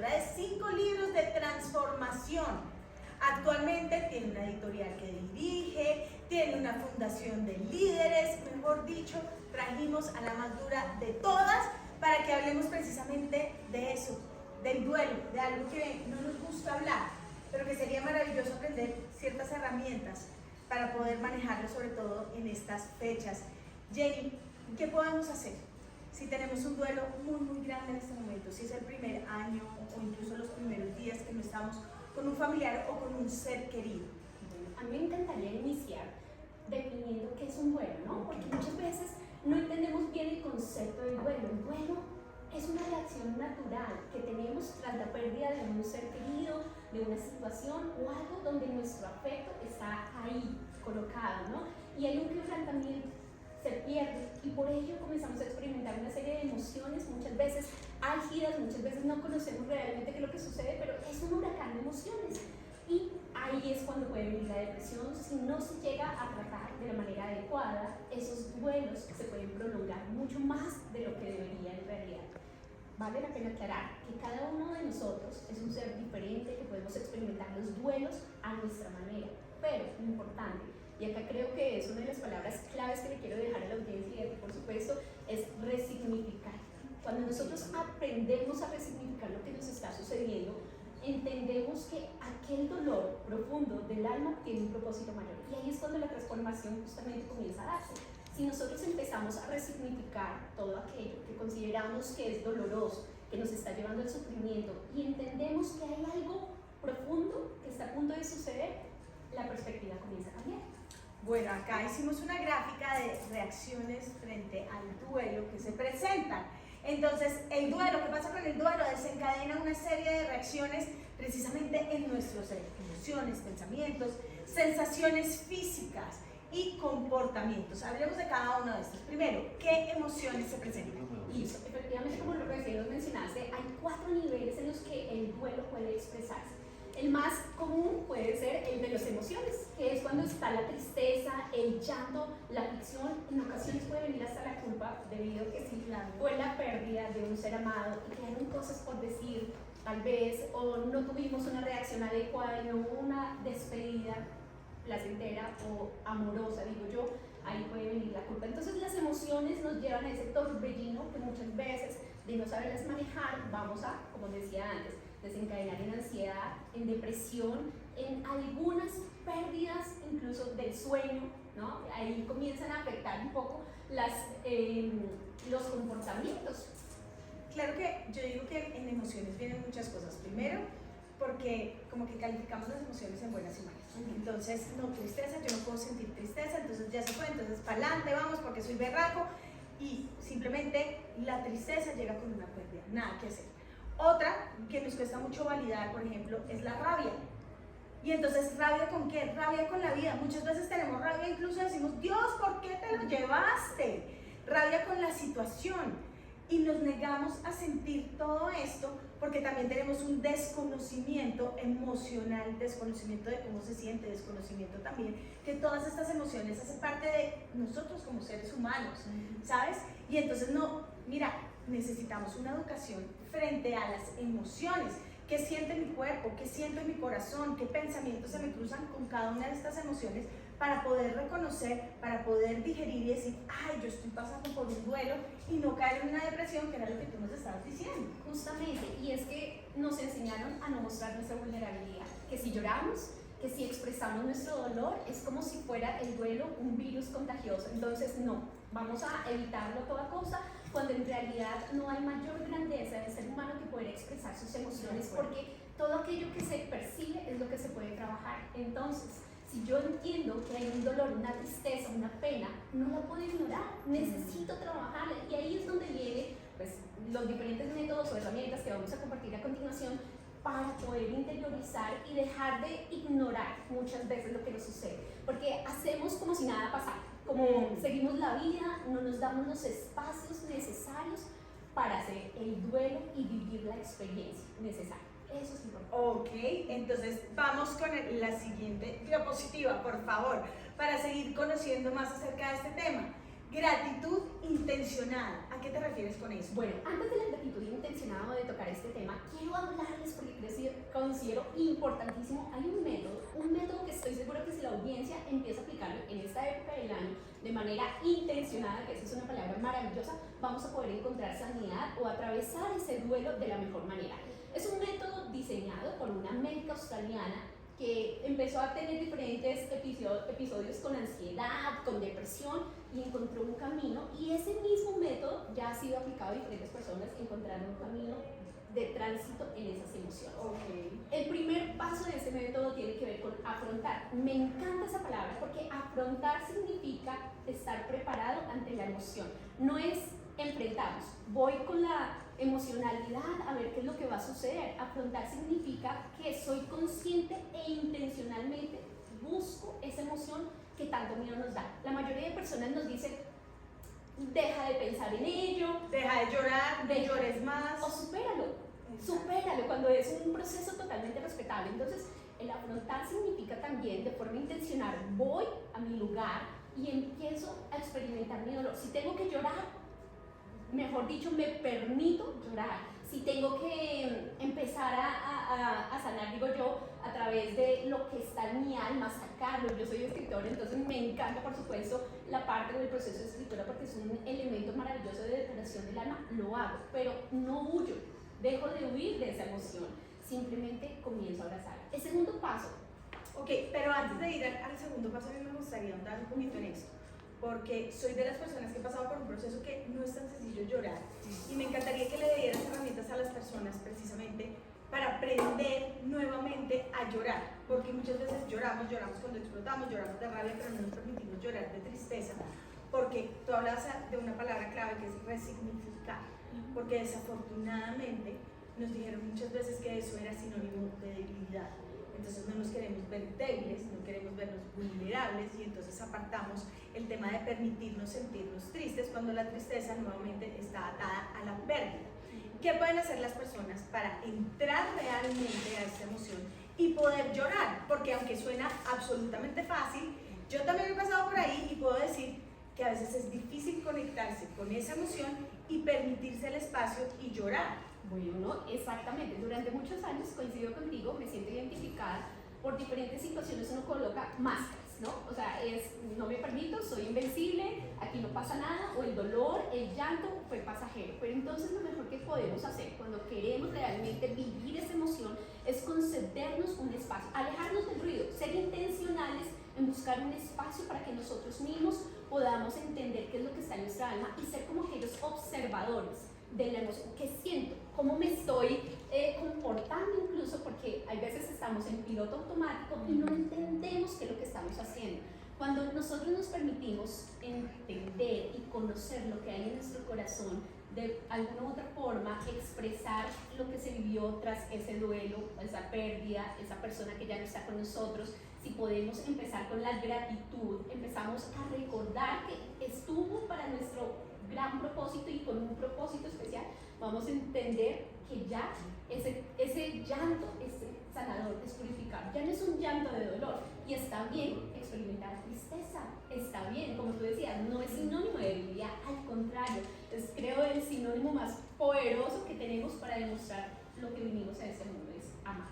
autora de 5 libros de transformación. Actualmente tiene una editorial que dirige, tiene una fundación de líderes, mejor dicho, trajimos a la más dura de todas para que hablemos precisamente de eso, del duelo, de algo que no nos gusta hablar, pero que sería maravilloso aprender ciertas herramientas para poder manejarlo, sobre todo en estas fechas. Jenny, ¿qué podemos hacer si tenemos un duelo muy grande en este momento? Si es el primer año o incluso los primeros días que no estamos con un familiar o con un ser querido. Bueno, a mí me encantaría iniciar definiendo qué es un duelo, ¿no? Porque muchas veces no entendemos bien el concepto del duelo. El duelo es una reacción natural que tenemos tras la pérdida de un ser querido, de una situación o algo donde nuestro afecto está ahí, colocado, ¿no? Y hay un quebrantamiento, se pierde y por ello comenzamos a experimentar una serie de emociones, muchas veces álgidas, muchas veces no conocemos realmente qué es lo que sucede, pero es un huracán de emociones. Y ahí es cuando puede venir la depresión si no se llega a tratar de la manera adecuada esos duelos que se pueden prolongar mucho más de lo que debería en realidad. Vale la pena aclarar que cada uno de nosotros es un ser diferente, que podemos experimentar los duelos a nuestra manera, pero lo importante, y acá creo que es una de las palabras claves que le quiero dejar a la audiencia, y por supuesto, es resignificar. Cuando nosotros aprendemos a resignificar lo que nos está sucediendo, entendemos que aquel dolor profundo del alma tiene un propósito mayor. Y ahí es cuando la transformación justamente comienza a darse. Si nosotros empezamos a resignificar todo aquello que consideramos que es doloroso, que nos está llevando al sufrimiento, y entendemos que hay algo profundo que está a punto de suceder, la perspectiva comienza a cambiar. Bueno, acá hicimos una gráfica de reacciones frente al duelo que se presentan. Entonces, el duelo, ¿qué pasa con el duelo? Desencadena una serie de reacciones precisamente en nuestros ser, emociones, pensamientos, sensaciones físicas y comportamientos. Hablemos de cada uno de estos. Primero, ¿qué emociones se presentan? Listo, efectivamente, como lo recién nos mencionaste, hay 4 niveles en los que el duelo puede expresarse. El más común puede ser el de las emociones, que es cuando está la tristeza, el llanto, la aflicción. En ocasiones puede venir hasta la culpa, debido a que sí, fue la pérdida de un ser amado y quedaron cosas por decir, tal vez, o no tuvimos una reacción adecuada y no hubo una despedida placentera o amorosa, digo yo, ahí puede venir la culpa. Entonces las emociones nos llevan a ese torbellino que muchas veces, de no saberlas manejar, vamos a, como decía antes, desencadenar en ansiedad, en depresión, en algunas pérdidas incluso del sueño, ¿no? Ahí comienzan a afectar un poco los comportamientos. Claro que yo digo que en emociones vienen muchas cosas. Primero, porque como que calificamos las emociones en buenas y malas. Entonces, no, tristeza, yo no puedo sentir tristeza, entonces ya se fue, entonces para adelante vamos porque soy berraco, y simplemente la tristeza llega con una pérdida, nada que hacer. Otra que nos cuesta mucho validar, por ejemplo, es la rabia. Y entonces, ¿rabia con qué? Rabia con la vida. Muchas veces tenemos rabia, incluso decimos, Dios, ¿por qué te lo llevaste? Rabia con la situación. Y nos negamos a sentir todo esto porque también tenemos un desconocimiento emocional, desconocimiento de cómo se siente, desconocimiento también que todas estas emociones hacen parte de nosotros como seres humanos, ¿sabes? Y entonces no, mira, necesitamos una educación frente a las emociones. ¿Qué siente mi cuerpo? ¿Qué siento en mi corazón? ¿Qué pensamientos se me cruzan con cada una de estas emociones? Para poder reconocer, para poder digerir y decir, ay, yo estoy pasando por un duelo, y no caer en una depresión, que era lo que tú nos estabas diciendo. Justamente, y es que nos enseñaron a no mostrar nuestra vulnerabilidad, que si lloramos, que si expresamos nuestro dolor, es como si fuera el duelo un virus contagioso. Entonces no, vamos a evitarlo a toda cosa, cuando en realidad no hay mayor grandeza del ser humano que poder expresar sus emociones, porque todo aquello que se percibe es lo que se puede trabajar. Entonces, si yo entiendo que hay un dolor, una tristeza, una pena, no la puedo ignorar, necesito trabajarla, y ahí es donde vienen pues, los diferentes métodos o herramientas que vamos a compartir a continuación para poder interiorizar y dejar de ignorar muchas veces lo que nos sucede, porque hacemos como si nada pasara, como seguimos la vida, no nos damos los espacios necesarios para hacer el duelo y vivir la experiencia necesaria. Eso es importante. Ok, entonces vamos con la siguiente diapositiva, por favor, para seguir conociendo más acerca de este tema. Gratitud intencional. ¿A qué te refieres con eso? Bueno, antes de la gratitud intencionada o de tocar este tema, quiero hablarle considero importantísimo. Hay un método que estoy segura que si la audiencia empieza a aplicarlo en esta época del año de manera intencionada, que esa es una palabra maravillosa, vamos a poder encontrar sanidad o atravesar ese duelo de la mejor manera. Es un método diseñado por una médica australiana que empezó a tener diferentes episodios con ansiedad, con depresión, y encontró un camino, y ese mismo método ya ha sido aplicado a diferentes personas encontrando un camino de tránsito en esas emociones. Okay. El primer paso de ese método tiene que ver con afrontar. Me encanta esa palabra porque afrontar significa estar preparado ante la emoción. No es enfrentamos, voy con la emocionalidad a ver qué es lo que va a suceder. Afrontar significa que soy consciente e intencionalmente busco esa emoción que tanto miedo nos da. La mayoría de personas nos dicen, deja de pensar en ello, deja de llorar, no llores más, o supéralo, cuando es un proceso totalmente respetable. Entonces, el afrontar significa también, de forma intencional, voy a mi lugar y empiezo a experimentar mi dolor. Si tengo que llorar, mejor dicho, me permito llorar. Si tengo que empezar a sanar, digo yo, a través de lo que está en mi alma, sacarlo. Yo soy escritora, entonces me encanta, por supuesto, la parte del proceso de escritura porque es un elemento maravilloso de depuración del alma. Lo hago, pero no huyo, dejo de huir de esa emoción, simplemente comienzo a abrazarla. El segundo paso. Ok, pero antes de ir al segundo paso, a mí me gustaría ahondar un poquito en esto, porque soy de las personas que he pasado por un proceso que no es tan sencillo llorar, y me encantaría que le dieras herramientas a las personas precisamente para aprender nuevamente a llorar, porque muchas veces lloramos cuando explotamos, lloramos de rabia, pero no nos permitimos llorar de tristeza, porque tú hablas de una palabra clave que es resignificar, porque desafortunadamente nos dijeron muchas veces que eso era sinónimo de debilidad. Entonces no nos queremos ver débiles, no queremos vernos vulnerables, y entonces apartamos el tema de permitirnos sentirnos tristes cuando la tristeza nuevamente está atada a la pérdida. ¿Qué pueden hacer las personas para entrar realmente a esta emoción y poder llorar? Porque aunque suena absolutamente fácil, yo también he pasado por ahí y puedo decir que a veces es difícil conectarse con esa emoción y permitirse el espacio y llorar. Bueno, exactamente. Durante muchos años, coincido contigo, me siento identificada. Por diferentes situaciones uno coloca máscaras, ¿no? O sea, no me permito, soy invencible, aquí no pasa nada, o el dolor, el llanto fue pasajero. Pero entonces lo mejor que podemos hacer cuando queremos realmente vivir esa emoción es concedernos un espacio, alejarnos del ruido, ser intencionales en buscar un espacio para que nosotros mismos podamos entender qué es lo que está en nuestra alma y ser como aquellos observadores de la emoción, que siento, cómo me estoy comportando, incluso porque hay veces estamos en piloto automático y no entendemos qué es lo que estamos haciendo. Cuando nosotros nos permitimos entender y conocer lo que hay en nuestro corazón, de alguna u otra forma expresar lo que se vivió tras ese duelo, esa pérdida, esa persona que ya no está con nosotros, si podemos empezar con la gratitud, empezamos a recordar que estuvo para nuestro gran propósito y con un propósito especial, vamos a entender que ya ese llanto es sanador, es purificador, ya no es un llanto de dolor, y está bien experimentar tristeza, está bien, como tú decías, no es sinónimo de debilidad, al contrario, es creo el sinónimo más poderoso que tenemos para demostrar lo que vinimos a este mundo, es amar.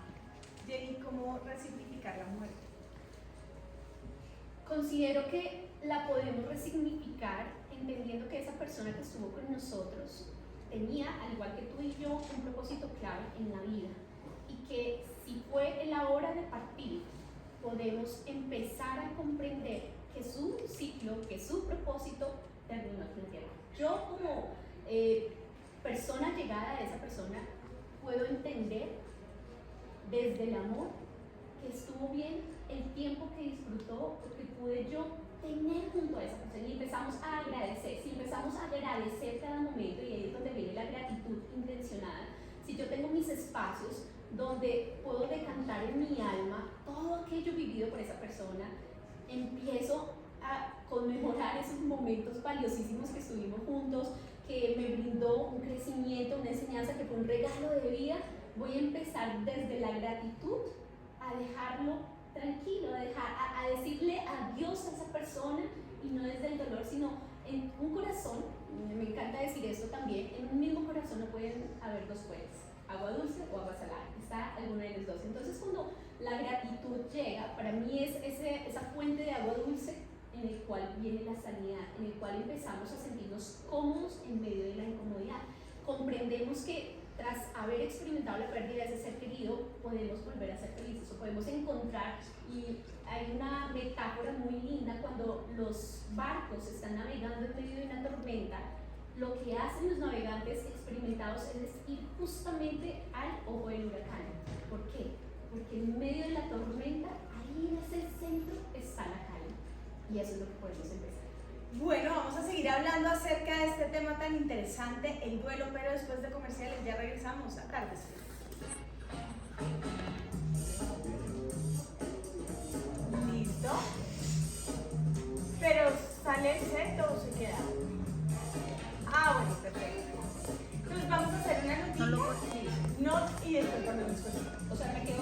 Jenny, ¿cómo resignificar la muerte? Considero que la podemos resignificar entendiendo que esa persona que estuvo con nosotros tenía, al igual que tú y yo, un propósito clave en la vida, y que si fue la hora de partir, podemos empezar a comprender que su ciclo, que su propósito terminó aquí en la tierra. Yo como persona llegada a esa persona puedo entender desde el amor que estuvo bien el tiempo que disfrutó, porque pude yo tener junto a esa persona, y empezamos a agradecer. Si empezamos a agradecer cada momento, y ahí es donde viene la gratitud intencionada, si yo tengo mis espacios donde puedo decantar en mi alma todo aquello vivido por esa persona, empiezo a conmemorar esos momentos valiosísimos que estuvimos juntos, que me brindó un crecimiento, una enseñanza, que fue un regalo de vida. Voy a empezar desde la gratitud a dejarlo tranquilo, a decirle adiós a esa persona, y no desde el dolor, sino en un corazón. Me encanta decir esto también, en un mismo corazón no pueden haber dos fuentes, agua dulce o agua salada, está alguna de los dos. la gratitud llega, para mí es esa fuente de agua dulce en el cual viene la sanidad, en el cual empezamos a sentirnos cómodos en medio de la incomodidad. Comprendemos que tras haber experimentado la pérdida de ese ser querido, podemos volver a ser felices o podemos encontrar, y hay una metáfora muy linda cuando los barcos están navegando en medio de una tormenta. Lo que hacen los navegantes experimentados es ir justamente al ojo del huracán. ¿Por qué? Porque en medio de la tormenta, ahí en ese centro está la calma. Y eso es lo que podemos empezar. Bueno, vamos a seguir hablando acerca de este tema tan interesante, el duelo, pero después de comerciales ya regresamos a Tardes. ¿Listo? ¿Pero sale el set o se queda? Ah, bueno, perfecto. Entonces vamos a hacer una notita. No, y después volvemos con. O sea, me quedo